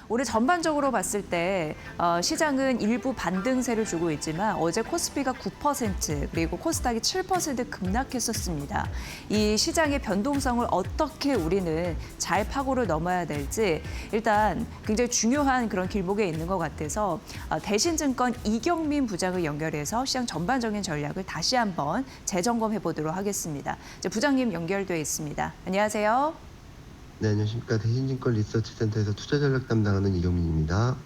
올해 전반적으로 봤을 때 시장은 일부 반등세를 주고 있지만 어제 코스피가 9% 그리고 코스닥이 7% 급락했었습니다. 이 시장의 변동성을 어떻게 우리는 잘 파고를 넘어야 될지 일단 굉장히 중요한 그런 길목에 있는 것 같아서 대신증권 이경민 부장을 연결해서 시장 전반적인 전략을 다시 한번 재점검해 보도록 하겠습니다. 이제 부장님 연결돼 있습니다. 안녕하세요. 네, 안녕하십니까. 대신증권 리서치센터에서 투자 전략 담당하는 이경민입니다.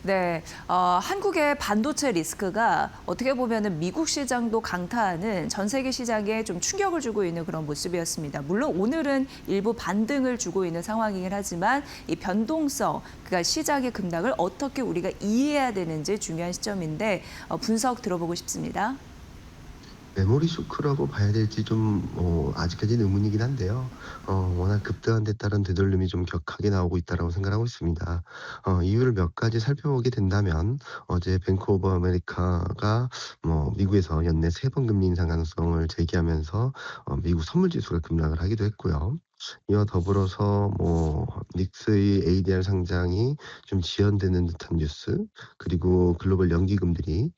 네, 한국의 반도체 리스크가 어떻게 보면은 미국 시장도 강타하는 전 세계 시장에 좀 충격을 주고 있는 그런 모습이었습니다. 물론 오늘은 일부 반등을 주고 있는 상황이긴 하지만 이 변동성, 그러니까 시장의 급락을 어떻게 우리가 이해해야 되는지 중요한 시점인데 분석 들어보고 싶습니다. 메모리 쇼크라고 봐야 될지 좀 아직까지는 의문이긴 한데요. 워낙 급등한 데 따른 되돌림이 좀 격하게 나오고 있다고 생각하고 있습니다. 이유를 몇 가지 살펴보게 된다면 어제 뱅크 오브 아메리카가 미국에서 연내 3번 금리 인상 가능성을 제기하면서 미국 선물 지수가 급락을 하기도 했고요. 이와 더불어서 닉스의 ADR 상장이 좀 지연되는 듯한 뉴스, 그리고 글로벌 연기금들이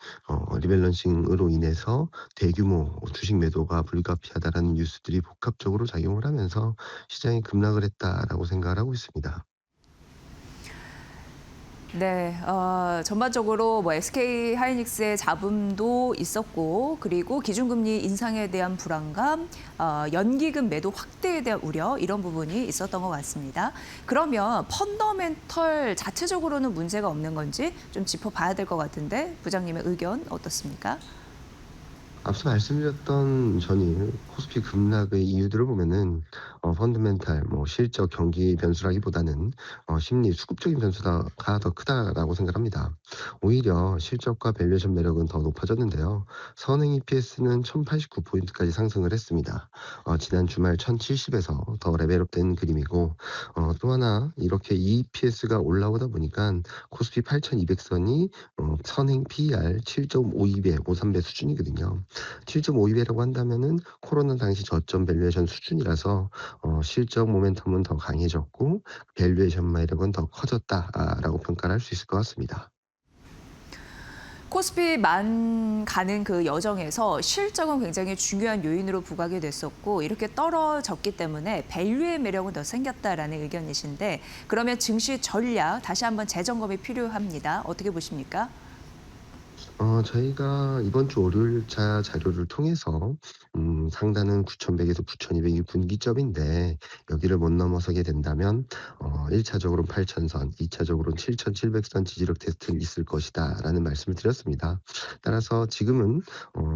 리밸런싱으로 인해서 대규모 주식 매도가 불가피하다라는 뉴스들이 복합적으로 작용을 하면서 시장이 급락을 했다라고 생각을 하고 있습니다. 네, 전반적으로 뭐 SK 하이닉스의 잡음도 있었고, 그리고 기준금리 인상에 대한 불안감, 연기금 매도 확대에 대한 우려 이런 부분이 있었던 것 같습니다. 그러면 펀더멘털 자체적으로는 문제가 없는 건지 좀 짚어봐야 될 것 같은데 부장님의 의견 어떻습니까? 앞서 말씀드렸던 전일 코스피 급락의 이유들을 보면은 펀더멘탈 실적 경기 변수라기보다는 심리 수급적인 변수가 더 크다라고 생각합니다. 오히려 실적과 밸류에이션 매력은 더 높아졌는데요. 선행 EPS는 1089포인트까지 상승을 했습니다. 지난 주말 1070에서 더 레벨업된 그림이고, 또 하나 이렇게 EPS가 올라오다 보니까 코스피 8200선이 선행 PER 7.52배, 53배 수준이거든요. 7.52배라고 한다면은 코로나 당시 저점 밸류에이션 수준이라서 실적 모멘텀은 더 강해졌고 밸류에이션 매력은 더 커졌다라고 평가를 할 수 있을 것 같습니다. 코스피만 가는 그 여정에서 실적은 굉장히 중요한 요인으로 부각이 됐었고 이렇게 떨어졌기 때문에 밸류의 매력은 더 생겼다라는 의견이신데 그러면 증시 전략 다시 한번 재점검이 필요합니다. 어떻게 보십니까? 저희가 이번 주 월요일자 자료를 통해서 상단은 9,100에서 9,200이 분기점인데 여기를 못 넘어서게 된다면 1차적으로는 8,000선, 2차적으로는 7,700선 지지력 테스트가 있을 것이다라는 말씀을 드렸습니다. 따라서 지금은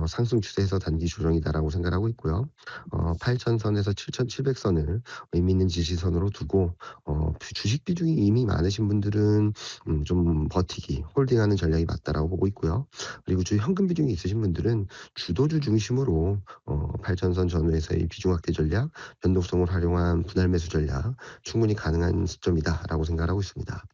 상승 추세에서 단기 조정이다라고 생각하고 있고요. 8,000선에서 7,700선을 의미 있는 지지선으로 두고 주식 비중이 이미 많으신 분들은 좀 버티기, 홀딩하는 전략이 맞다라고 보고 있고요. 그리고 주 현금 비중이 있으신 분들은 주도주 중심으로 8전선 전후에서의 비중 확대 전략, 변동성을 활용한 분할 매수 전략 충분히 가능한 시점이다라고 생각하고 있습니다.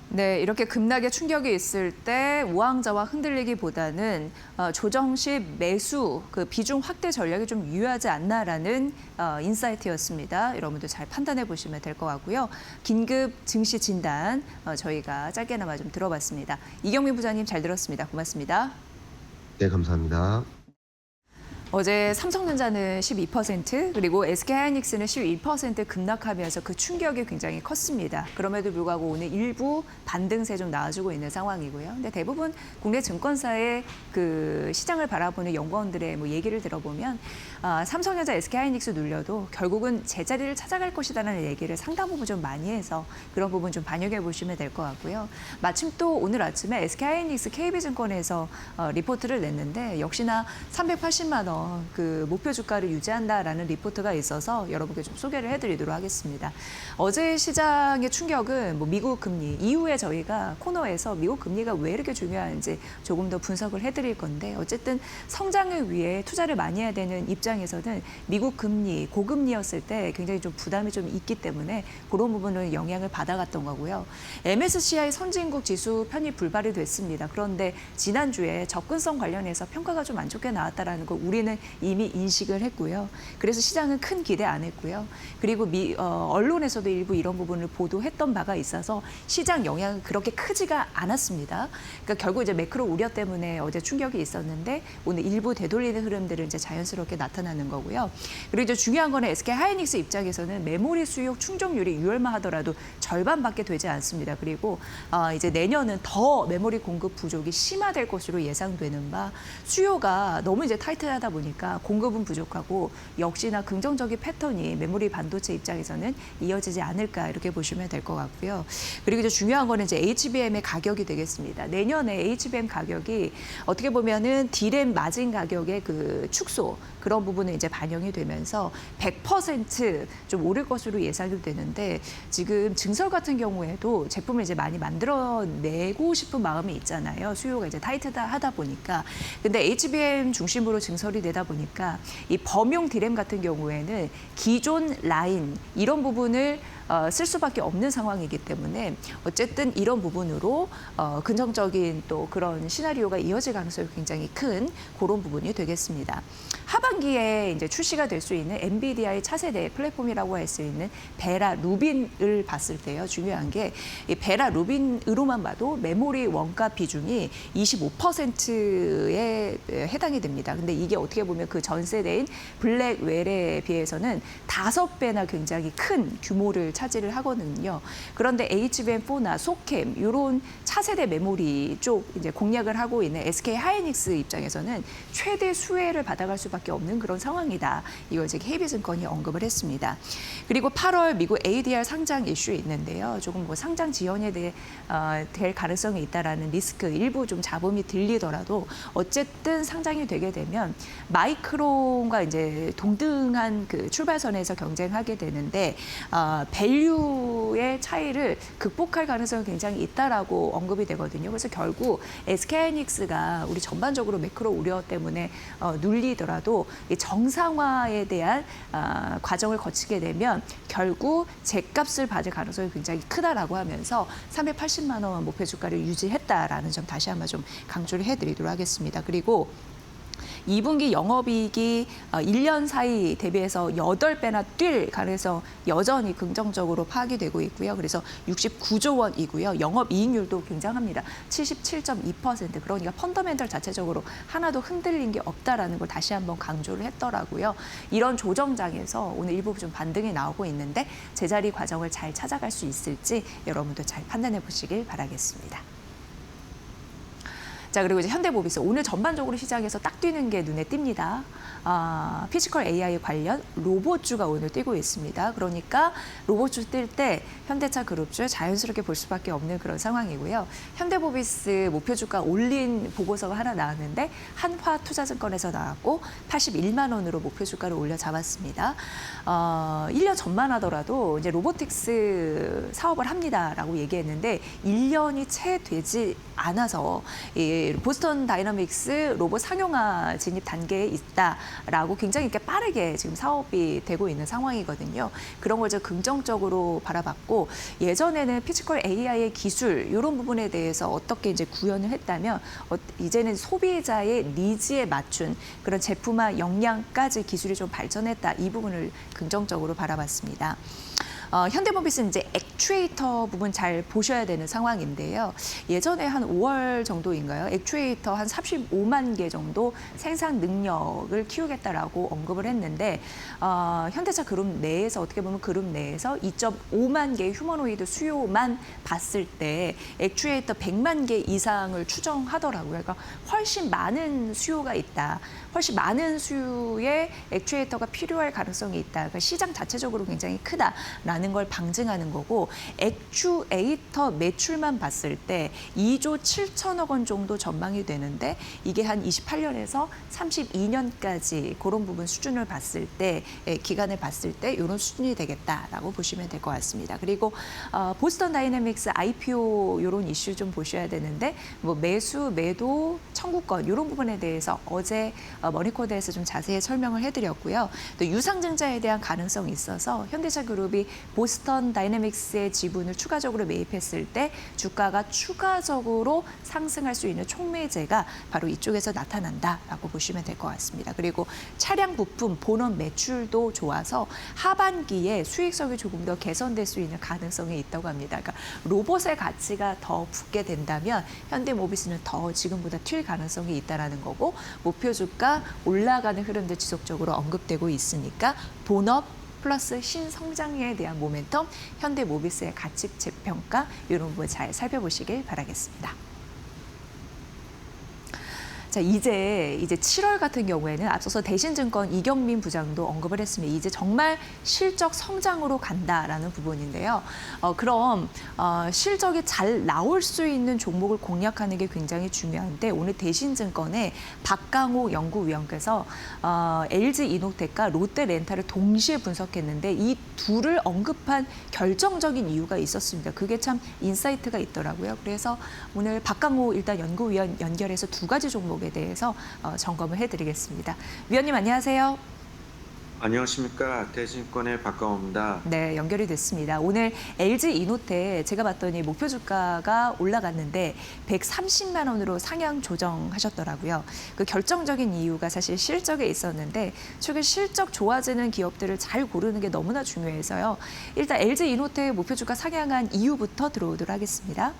네, 이렇게 급락의 충격이 있을 때 우왕좌왕 흔들리기보다는 조정 시 매수 그 비중 확대 전략이 좀 유효하지 않나라는 인사이트였습니다. 여러분들 잘 판단해 보시면 될 것 같고요. 긴급 증시 진단 저희가 짧게나마 좀 들어봤습니다. 이경민 부장님 잘 들었습니다. 고맙습니다. 네, 감사합니다. 어제 삼성전자는 12% 그리고 SK하이닉스는 12% 급락하면서 그 충격이 굉장히 컸습니다. 그럼에도 불구하고 오늘 일부 반등세 좀 나와주고 있는 상황이고요. 근데 대부분 국내 증권사의 그 시장을 바라보는 연구원들의 뭐 얘기를 들어보면 삼성전자, SK하이닉스 눌려도 결국은 제자리를 찾아갈 것이다라는 얘기를 상당 부분 좀 많이 해서 그런 부분 좀 반영해 보시면 될 것 같고요. 마침 또 오늘 아침에 SK하이닉스 KB증권에서 리포트를 냈는데 역시나 380만 원 그 목표 주가를 유지한다라는 리포트가 있어서 여러분께 좀 소개를 해드리도록 하겠습니다. 어제 시장의 충격은 뭐 미국 금리 이후에 저희가 코너에서 미국 금리가 왜 이렇게 중요한지 조금 더 분석을 해드릴 건데 어쨌든 성장을 위해 투자를 많이 해야 되는 입장에서는 미국 금리 고금리였을 때 굉장히 좀 부담이 좀 있기 때문에 그런 부분을 영향을 받아갔던 거고요. MSCI 선진국 지수 편입 불발이 됐습니다. 그런데 지난주에 접근성 관련해서 평가가 좀 안 좋게 나왔다라는 걸 우리는 우리는 이미 인식을 했고요. 그래서 시장은 큰 기대 안 했고요. 그리고 언론에서도 일부 이런 부분을 보도했던 바가 있어서 시장 영향은 그렇게 크지가 않았습니다. 그러니까 결국 이제 매크로 우려 때문에 어제 충격이 있었는데 오늘 일부 되돌리는 흐름들은 이제 자연스럽게 나타나는 거고요. 그리고 이제 중요한 거는 SK 하이닉스 입장에서는 메모리 수요 충족률이 6월만 하더라도 절반밖에 되지 않습니다. 그리고 이제 내년은 더 메모리 공급 부족이 심화될 것으로 예상되는 바 수요가 너무 이제 타이트하다 보니까 공급은 부족하고 역시나 긍정적인 패턴이 메모리 반도체 입장에서는 이어지지 않을까 이렇게 보시면 될 것 같고요. 그리고 이제 중요한 거는 이제 HBM의 가격이 되겠습니다. 내년에 HBM 가격이 어떻게 보면은 D램 마진 가격의 그 축소 그런 부분은 이제 반영이 되면서 100%좀 오를 것으로 예상이 되는데 지금 증설 같은 경우에도 제품을 이제 많이 만들어내고 싶은 마음이 있잖아요. 수요가 이제 타이트하다 보니까. 근데 HBM 중심으로 증설이 되다 보니까 이 범용 D램 같은 경우에는 기존 라인 이런 부분을 쓸 수밖에 없는 상황이기 때문에 어쨌든 이런 부분으로 긍정적인 또 그런 시나리오가 이어질 가능성이 굉장히 큰 그런 부분이 되겠습니다. 하반기에 이제 출시가 될 수 있는 엔비디아의 차세대 플랫폼이라고 할 수 있는 베라 루빈을 봤을 때요. 중요한 게 이 베라 루빈으로만 봐도 메모리 원가 비중이 25%에 해당이 됩니다. 근데 이게 어떻게 보면 그 전 세대인 블랙웰에 비해서는 5배나 굉장히 큰 규모를 차지를 하거든요. 그런데 HBM4나 소캠 이런 차세대 메모리 쪽 이제 공략을 하고 있는 SK 하이닉스 입장에서는 최대 수혜를 받아갈 수밖에 없는 그런 상황이다. 이걸 지금 KB증권이 언급을 했습니다. 그리고 8월 미국 ADR 상장 이슈 있는데요. 조금 뭐 상장 지연에 대해 될 가능성이 있다라는 리스크 일부 좀 잡음이 들리더라도 어쨌든 상장이 되게 되면 마이크론과 이제 동등한 그 출발선에서 경쟁하게 되는데 밸류의 차이를 극복할 가능성이 굉장히 있다라고 언급이 되거든요. 그래서 결국 SK하이닉스가 우리 전반적으로 매크로 우려 때문에 눌리더라도 이 정상화에 대한 과정을 거치게 되면 결국 제값을 받을 가능성이 굉장히 크다라고 하면서 380만 원 목표 주가를 유지했다라는 점 다시 한번 좀 강조를 해드리도록 하겠습니다. 그리고 2분기 영업이익이 1년 사이 대비해서 8배나 뛸 가능성 여전히 긍정적으로 파악이 되고 있고요. 그래서 69조 원이고요. 영업이익률도 굉장합니다. 77.2%. 그러니까 펀더멘털 자체적으로 하나도 흔들린 게 없다라는 걸 다시 한번 강조를 했더라고요. 이런 조정장에서 오늘 일부 좀 반등이 나오고 있는데 제자리 과정을 잘 찾아갈 수 있을지 여러분도 잘 판단해 보시길 바라겠습니다. 자, 그리고 이제 현대모비스 오늘 전반적으로 시장에서 딱 뛰는 게 눈에 띕니다. 피지컬 AI 관련 로봇주가 오늘 뛰고 있습니다. 그러니까 로봇주 뛸 때 현대차 그룹주 자연스럽게 볼 수밖에 없는 그런 상황이고요. 현대모비스 목표주가 올린 보고서가 하나 나왔는데 한화투자증권에서 나왔고 81만 원으로 목표주가를 올려 잡았습니다. 1년 전만 하더라도 이제 로보틱스 사업을 합니다라고 얘기했는데 1년이 채 되지 않아서 이 보스턴 다이너믹스 로봇 상용화 진입 단계에 있다라고 굉장히 이렇게 빠르게 지금 사업이 되고 있는 상황이거든요. 그런 걸 좀 긍정적으로 바라봤고 예전에는 피지컬 AI의 기술 이런 부분에 대해서 어떻게 이제 구현을 했다면 이제는 소비자의 니즈에 맞춘 그런 제품화 역량까지 기술이 좀 발전했다. 이 부분을 긍정적으로 바라봤습니다. 현대모비스는 이제 액추에이터 부분 잘 보셔야 되는 상황인데요. 예전에 한 5월 정도인가요? 액추에이터 한 35만 개 정도 생산 능력을 키우겠다라고 언급을 했는데 현대차 그룹 내에서 어떻게 보면 그룹 내에서 2.5만 개의 휴머노이드 수요만 봤을 때 액추에이터 100만 개 이상을 추정하더라고요. 그러니까 훨씬 많은 수요가 있다. 훨씬 많은 수요의 액추에이터가 필요할 가능성이 있다. 그러니까 시장 자체적으로 굉장히 크다라는 걸 방증하는 거고 액추에이터 매출만 봤을 때 2조 7천억 원 정도 전망이 되는데 이게 한 28년에서 32년까지 그런 부분 수준을 봤을 때 기간을 봤을 때 이런 수준이 되겠다라고 보시면 될 것 같습니다. 그리고 보스턴 다이내믹스 IPO 이런 이슈 좀 보셔야 되는데 뭐 매수, 매도, 청구권 이런 부분에 대해서 어제 머니코드에서 좀 자세히 설명을 해드렸고요. 또 유상증자에 대한 가능성이 있어서 현대차 그룹이 보스턴 다이내믹스의 지분을 추가적으로 매입했을 때 주가가 추가적으로 상승할 수 있는 촉매제가 바로 이쪽에서 나타난다라고 보시면 될 것 같습니다. 그리고 차량 부품 본원 매출도 좋아서 하반기에 수익성이 조금 더 개선될 수 있는 가능성이 있다고 합니다. 그러니까 로봇의 가치가 더 붙게 된다면 현대모비스는 더 지금보다 튈 가능성이 있다라는 거고 목표 주가 올라가는 흐름도 지속적으로 언급되고 있으니까 본업 플러스 신성장에 대한 모멘텀, 현대모비스의 가치 재평가 이런 부분 잘 살펴보시길 바라겠습니다. 자, 이제 7월 같은 경우에는 앞서서 대신증권 이경민 부장도 언급을 했습니다. 이제 정말 실적 성장으로 간다라는 부분인데요. 그럼 실적이 잘 나올 수 있는 종목을 공략하는 게 굉장히 중요한데 오늘 대신증권의 박강호 연구위원께서 LG 이노텍과 롯데렌탈을 동시에 분석했는데 이 둘을 언급한 결정적인 이유가 있었습니다. 그게 참 인사이트가 있더라고요. 그래서 오늘 박강호 일단 연구위원 연결해서 두 가지 종목에 대해서 점검을 해드리겠습니다. 위원님 안녕하세요. 안녕하십니까. 대신권의 박강호입니다. 네, 연결이 됐습니다. 오늘 LG 이노텍 제가 봤더니 목표 주가가 올라갔는데 130만 원으로 상향 조정하셨더라고요. 그 결정적인 이유가 사실 실적에 있었는데 최근 실적 좋아지는 기업들을 잘 고르는 게 너무나 중요해서요. 일단 LG 이노텍 목표 주가 상향한 이유부터 들어오도록 하겠습니다.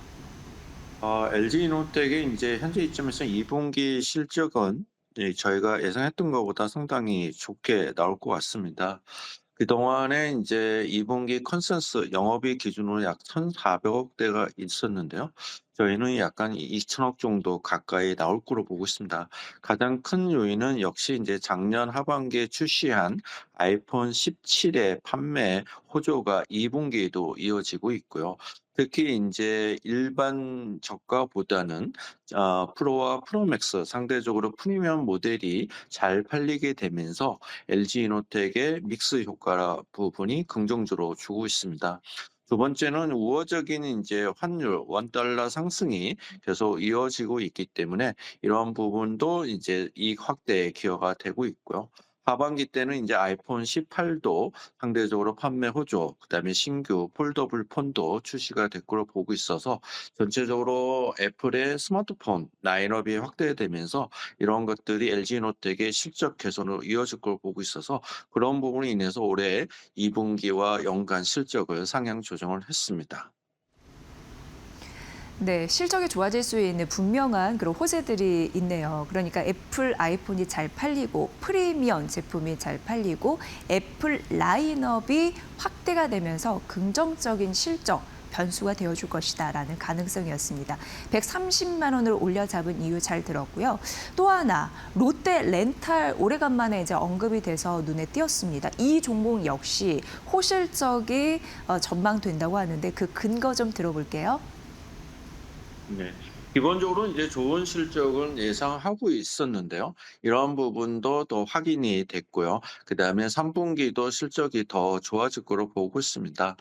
LG이노텍의 이제 현재 시점에서 2분기 실적은 저희가 예상했던 것보다 상당히 좋게 나올 것 같습니다. 그동안에 이제 2분기 컨센서스 영업이익 기준으로 약 1,400억 대가 있었는데요. 저희는 약간 2천억 정도 가까이 나올 거로 보고 있습니다. 가장 큰 요인은 역시 이제 작년 하반기에 출시한 아이폰 17의 판매 호조가 2분기에도 이어지고 있고요. 특히 이제 일반 저가보다는 프로와 프로맥스 상대적으로 프리미엄 모델이 잘 팔리게 되면서 LG이노텍의 믹스 효과 부분이 긍정적으로 주고 있습니다. 두 번째는 우호적인 이제 환율 원달러 상승이 계속 이어지고 있기 때문에 이러한 부분도 이제 이익 확대에 기여가 되고 있고요. 하반기 때는 이제 아이폰 18도 상대적으로 판매 호조, 그다음에 신규 폴더블 폰도 출시가 될 거로 보고 있어서 전체적으로 애플의 스마트폰 라인업이 확대되면서 이런 것들이 LG노텍의 실적 개선으로 이어질 걸 보고 있어서 그런 부분이 인해서 올해 2분기와 연간 실적을 상향 조정을 했습니다. 네, 실적이 좋아질 수 있는 분명한 그런 호재들이 있네요. 그러니까 애플 아이폰이 잘 팔리고 프리미엄 제품이 잘 팔리고 애플 라인업이 확대가 되면서 긍정적인 실적 변수가 되어줄 것이다라는 가능성이었습니다. 130만 원을 올려 잡은 이유 잘 들었고요. 또 하나 롯데 렌탈 오래간만에 이제 언급이 돼서 눈에 띄었습니다. 이 종목 역시 호실적이 전망된다고 하는데 그 근거 좀 들어볼게요. 네. 기본적으로 이제 좋은 실적은 예상하고 있었는데요. 이런 부분도 더 확인이 됐고요. 그다음에 3분기도 실적이 더 좋아질 거로 보고 있습니다.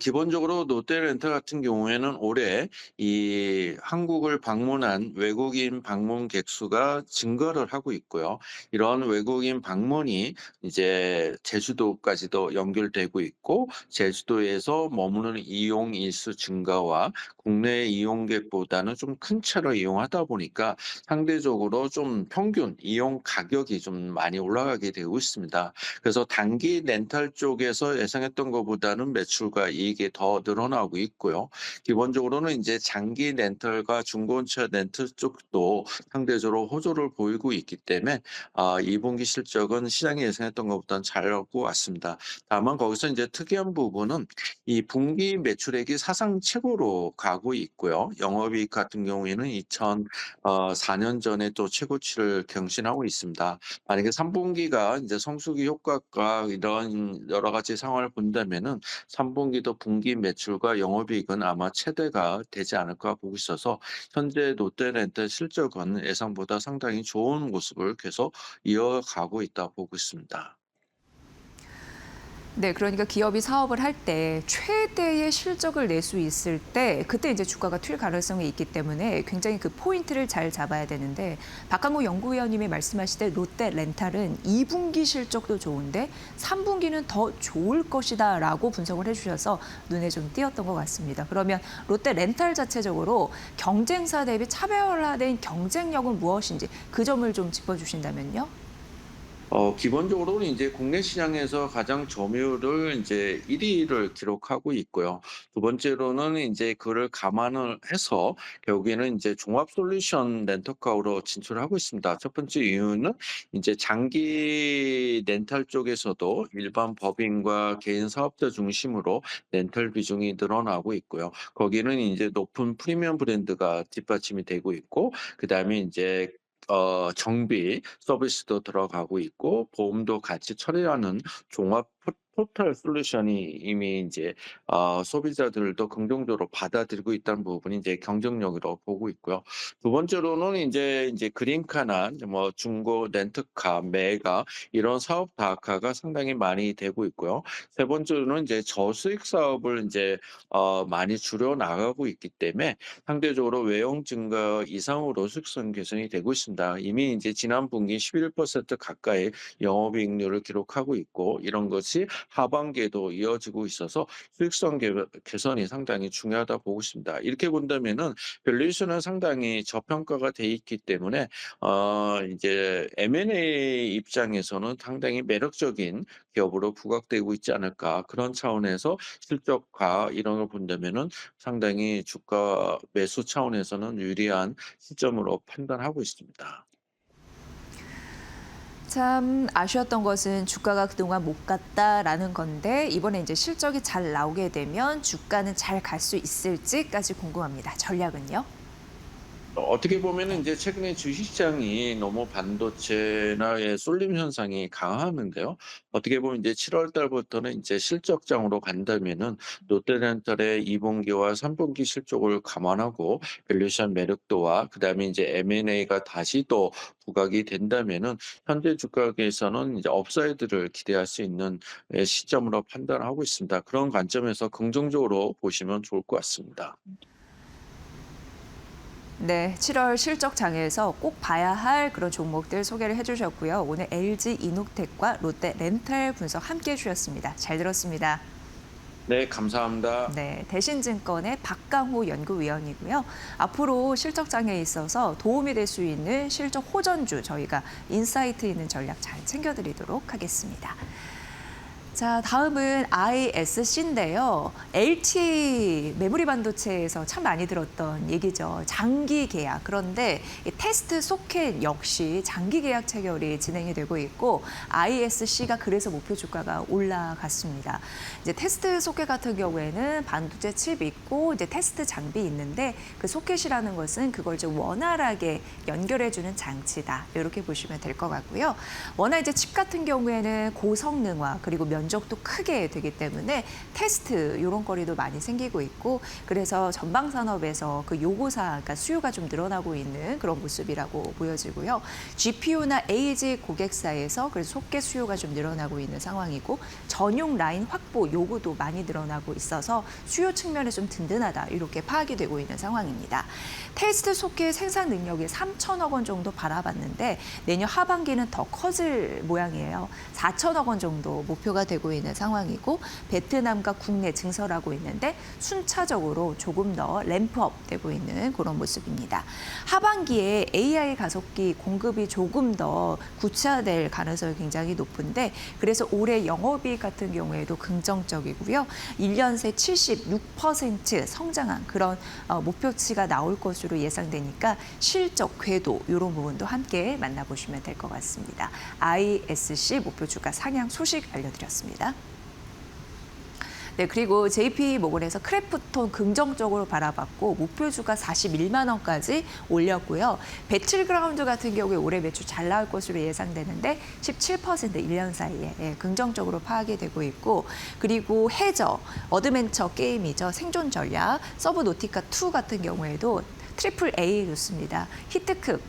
기본적으로 롯데렌탈 같은 경우에는 올해 이 한국을 방문한 외국인 방문객 수가 증가를 하고 있고요. 이런 외국인 방문이 이제 제주도까지도 연결되고 있고 제주도에서 머무는 이용 일수 증가와 국내 이용객보다는 좀 큰 차를 이용하다 보니까 상대적으로 좀 평균 이용 가격이 좀 많이 올라가게 되고 있습니다. 그래서 단기 렌탈 쪽에서 예상했던 것보다는 매출과 이익이 더 늘어나고 있고요. 기본적으로는 이제 장기 렌탈과 중고차 렌트 쪽도 상대적으로 호조를 보이고 있기 때문에 2분기 실적은 시장이 예상했던 것보다는 잘 나오고 왔습니다. 다만 거기서 이제 특이한 부분은 이 분기 매출액이 사상 최고로 가고 있고요. 영업이익 같은 경우에는 2004년 전에 또 최고치를 경신하고 있습니다. 만약에 3분기가 이제 성수기 효과가 이런 여러 가지 상황을 본다면은 3분기도 분기 매출과 영업이익은 아마 최대가 되지 않을까 보고 있어서 현재 롯데렌탈 실적은 예상보다 상당히 좋은 모습을 계속 이어가고 있다 보고 있습니다. 네, 그러니까 기업이 사업을 할 때 최대의 실적을 낼 수 있을 때 그때 이제 주가가 튈 가능성이 있기 때문에 굉장히 그 포인트를 잘 잡아야 되는데 박강호 연구위원님이 말씀하실 때 롯데 렌탈은 2분기 실적도 좋은데 3분기는 더 좋을 것이다라고 분석을 해주셔서 눈에 좀 띄었던 것 같습니다. 그러면 롯데 렌탈 자체적으로 경쟁사 대비 차별화된 경쟁력은 무엇인지 그 점을 좀 짚어주신다면요. 기본적으로는 이제 국내 시장에서 가장 점유율을 이제 1위를 기록하고 있고요. 두 번째로는 이제 그를 감안을 해서 결국에는 이제 종합 솔루션 렌터카로 진출하고 있습니다. 첫 번째 이유는 이제 장기 렌탈 쪽에서도 일반 법인과 개인 사업자 중심으로 렌털 비중이 늘어나고 있고요. 거기는 이제 높은 프리미엄 브랜드가 뒷받침이 되고 있고, 그다음에 이제 정비 서비스도 들어가고 있고 보험도 같이 처리하는 종합 토탈 솔루션이 이미 이제 소비자들도 긍정적으로 받아들이고 있다는 부분이 이제 경쟁력으로 보고 있고요. 두 번째로는 이제 그린카나 뭐 중고 렌트카, 매가 이런 사업 다각화가 상당히 많이 되고 있고요. 세 번째로는 이제 저수익 사업을 이제 많이 줄여 나가고 있기 때문에 상대적으로 외형 증가 이상으로 수익성 개선이 되고 있습니다. 이미 이제 지난 분기 11% 가까이 영업이익률을 기록하고 있고 이런 것이 하반기에도 이어지고 있어서 수익성 개선이 상당히 중요하다 보고 있습니다. 이렇게 본다면은 밸류에이션은 상당히 저평가가 돼 있기 때문에 이제 M&A 입장에서는 상당히 매력적인 기업으로 부각되고 있지 않을까 그런 차원에서 실적과 이런 걸 본다면은 상당히 주가 매수 차원에서는 유리한 시점으로 판단하고 있습니다. 참 아쉬웠던 것은 주가가 그동안 못 갔다라는 건데 이번에 이제 실적이 잘 나오게 되면 주가는 잘 갈 수 있을지까지 궁금합니다. 전략은요? 어떻게 보면은 이제 최근에 주식시장이 너무 반도체나의 쏠림 현상이 강하는데요. 어떻게 보면 이제 7월 달부터는 이제 실적장으로 간다면은 롯데렌탈의 2분기와 3분기 실적을 감안하고 밸류에이션 매력도와 그다음에 이제 M&A가 다시 또 부각이 된다면은 현재 주가에서는 이제 업사이드를 기대할 수 있는 시점으로 판단하고 있습니다. 그런 관점에서 긍정적으로 보시면 좋을 것 같습니다. 네, 7월 실적 장에서 꼭 봐야 할 그런 종목들 소개를 해주셨고요. 오늘 LG 이노텍과 롯데 렌탈 분석 함께 해주셨습니다. 잘 들었습니다. 네, 감사합니다. 네, 대신증권의 박강호 연구위원이고요. 앞으로 실적장에 있어서 도움이 될 수 있는 실적 호전주 저희가 인사이트 있는 전략 잘 챙겨드리도록 하겠습니다. 자, 다음은 ISC인데요. LT 메모리 반도체에서 참 많이 들었던 얘기죠. 장기 계약. 그런데 이 테스트 소켓 역시 장기 계약 체결이 진행이 되고 있고 ISC가 그래서 목표 주가가 올라갔습니다. 이제 테스트 소켓 같은 경우에는 반도체 칩 있고 이제 테스트 장비 있는데 그 소켓이라는 것은 그걸 좀 원활하게 연결해주는 장치다. 이렇게 보시면 될 것 같고요. 워낙 이제 칩 같은 경우에는 고성능화 그리고 면적도 크게 되기 때문에 테스트 이런 거리도 많이 생기고 있고 그래서 전방 산업에서 그 요구사 그러니까 수요가 좀 늘어나고 있는 그런 모습이라고 보여지고요. GPU나 AG 고객사에서 그래서 소켓 수요가 좀 늘어나고 있는 상황이고 전용 라인 확보 요구도 많이 늘어나고 있어서 수요 측면에 좀 든든하다 이렇게 파악이 되고 있는 상황입니다. 테스트 소켓 생산 능력이 3천억 원 정도 바라봤는데 내년 하반기는 더 커질 모양이에요. 4천억 원 정도 목표가 되고 있는 상황이고 베트남과 국내 증설하고 있는데 순차적으로 조금 더 램프업 되고 있는 그런 모습입니다. 하반기에 AI 가속기 공급이 조금 더 구체화될 가능성이 굉장히 높은데 그래서 올해 영업이익 같은 경우에도 긍정적이고요. 1년 새 76% 성장한 그런 목표치가 나올 것으로 예상되니까 실적, 궤도 이런 부분도 함께 만나보시면 될 것 같습니다. ISC 목표 주가 상향 소식 알려드렸습니다. 네, 그리고 JP모건에서 크래프톤 긍정적으로 바라봤고 목표주가 41만 원까지 올렸고요. 배틀그라운드 같은 경우에 올해 매출 잘 나올 것으로 예상되는데 17% 1년 사이에 긍정적으로 파악이 되고 있고 그리고 해저, 어드벤처 게임이죠. 생존 전략, 서브노티카 2 같은 경우에도 트리플 A 좋습니다. 히트급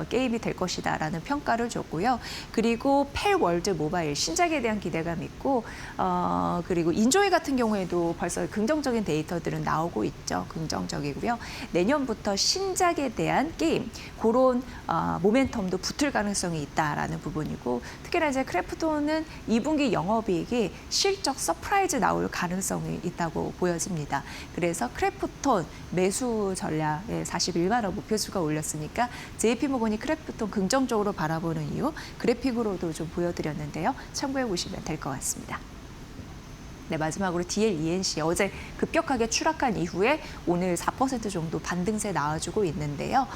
게임이 될 것이다라는 평가를 줬고요. 그리고 펠월드 모바일 신작에 대한 기대감 있고 그리고 인조이 같은 경우에도 벌써 긍정적인 데이터들은 나오고 있죠. 긍정적이고요. 내년부터 신작에 대한 게임 그런 모멘텀도 붙을 가능성이 있다라는 부분이고 특히나 이제 크래프톤은 2분기 영업이익이 실적 서프라이즈 나올 가능성이 있다고 보여집니다. 그래서 크래프톤 매수 전략에 41만 원 목표주가 올렸으니까 JP모건이 크래프톤 긍정적으로 바라보는 이유 그래픽으로도 좀 보여드렸는데요. 참고해 보시면 될 것 같습니다. 네, 마지막으로 DLENC 어제 급격하게 추락한 이후에 오늘 4% 정도 반등세 나와주고 있는데요.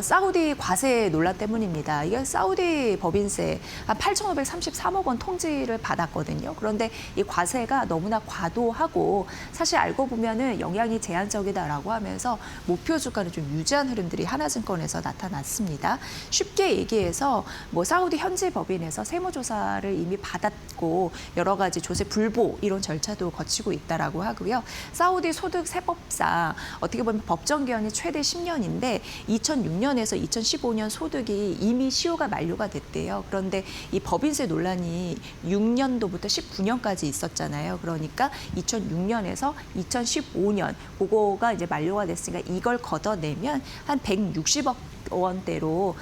사우디 과세 논란 때문입니다. 이게 사우디 법인세 한 8,533억 원 통지를 받았거든요. 그런데 이 과세가 너무나 과도하고 사실 알고 보면은 영향이 제한적이다라고 하면서 목표 주가를 좀 유지한 흐름들이 하나증권에서 나타났습니다. 쉽게 얘기해서 뭐 사우디 현지 법인에서 세무조사를 이미 받았고 여러 가지 조세 불복 이런 절차도 거치고 있다라고 하고요. 사우디 소득 세법상 어떻게 보면 법정 기한이 최대 10년인데 2006년에서 2015년 소득이 이미 시효가 만료가 됐대요. 그런데 이 법인세 논란이 6년도부터 19년까지 있었잖아요. 그러니까 2006년에서 2015년 그거가 이제 만료가 됐으니까 이걸 걷어내면 한 160억 원대로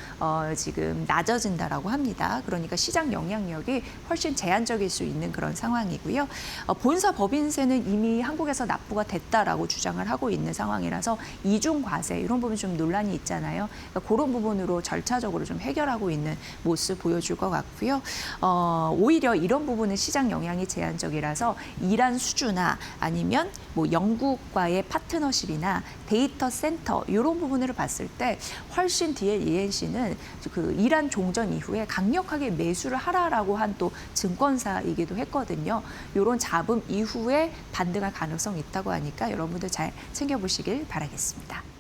지금 낮아진다라고 합니다. 그러니까 시장 영향력이 훨씬 제한적일 수 있는 그런 상황이고요. 본사 법인세는 이미 한국에서 납부가 됐다라고 주장을 하고 있는 상황이라서 이중 과세 이런 부분 좀 논란이 있잖아요. 그러니까 그런 부분으로 절차적으로 좀 해결하고 있는 모습 보여줄 것 같고요. 오히려 이런 부분은 시장 영향이 제한적이라서 이란 수주나 아니면 뭐 영국과의 파트너십이나 데이터 센터 이런 부분을 봤을 때 훨씬 DLENC는 그 이란 종전 이후에 강력하게 매수를 하라라고 한 또 증권사이기도 했거든요. 이런 잡음 이후에 반등할 가능성이 있다고 하니까 여러분들 잘 챙겨보시길 바라겠습니다.